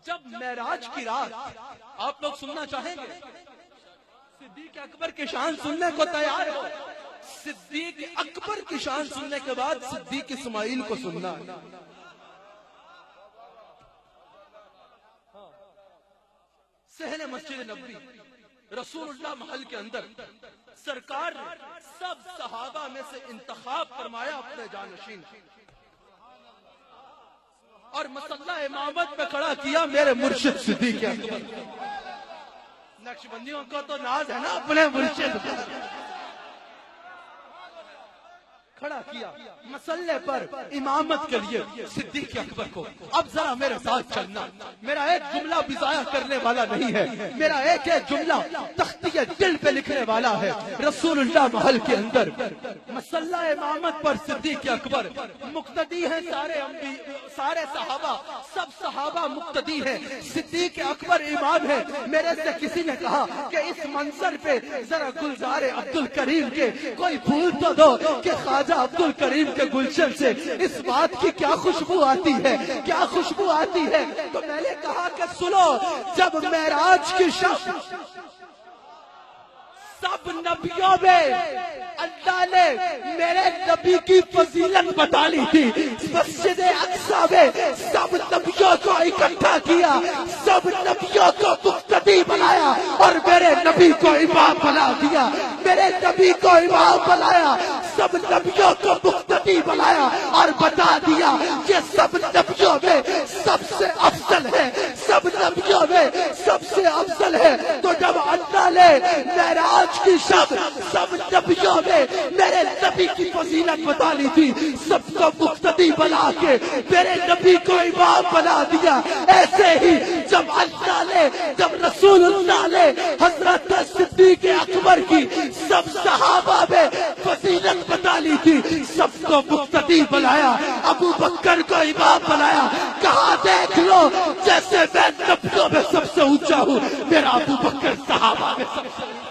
جب معراج کی رات آپ لوگ سننا چاہیں گے، صدیق اکبر کی شان سننے کو تیار ہو۔ صدیق اکبر کی شان سننے کے بعد صدیق اسماعیل کو سننا ہے۔ صحن مسجد نبوی رسول اللہ محل کے اندر سرکار نے سب صحابہ میں سے انتخاب فرمایا اپنے جانشین اور مسلح امامت پہ کھڑا کیا میرے مرشد صدیق اکبر۔ نقشبندیوں کو تو ناز ہے نا اپنے مرشد کھڑا کیا مسلح پر امامت کے لیے صدیق اکبر کو۔ اب ذرا میرے ساتھ چلنا، میرا ایک جملہ بھی ضائع کرنے والا نہیں ہے، میرا ایک جملہ تختی دل پہ لکھنے والا ہے۔ رسول اللہ محل کے اندر مسلح امامت پر صدیق اکبر مقتدی ہیں، سارے صحابہ، سب صحابہ مقتدی ہیں، صدیق اکبر امام ہے۔ میرے سے کسی نے کہا کہ اس منظر پہ ذرا گلزار عبد الکریم کے کوئی پھول تو دو کہ خواجہ عبد الکریم کے گلشن سے اس بات کی کیا خوشبو آتی ہے، کیا خوشبو آتی ہے۔ تو میں نے کہا کہ سنو، جب معراج کی شب سب نبیوں میں اللہ نے میرے نبی کی فضیلت بتا لی تھی، مسجد اقصی میں سب نبیوں کو اکٹھا کیا، سب نبیوں کو مقتدی بنایا اور میرے نبی کو امام بنا دیا، میرے نبی کو امام بنایا، سب نبیوں کو مقتدی بنایا اور بتا دیا کہ سب نبیوں میں سب سے افضل ہے، سب نبیوں میں سب سے افضل ہے۔ تو جب اللہ نے معراج کی شب سب نبیوں میں میرے نبی کی فضیلت بتا لی تھی، سب کو مقتدی بنا کے میرے نبی کو امام بنا دیا، ایسے ہی جب اللہ نے، جب رسول اللہ نے حضرت صدیق اکبر کی سب صحابہ میں فضیلت بتا لی تھی، سب کو مقتدی بنایا، ابو بکر کو امام بنایا۔ کہاں دیکھ لو جیسے میں نبیوں میں سب سے اونچا ہوں، میرا ابو بکر صحابہ میں سب سے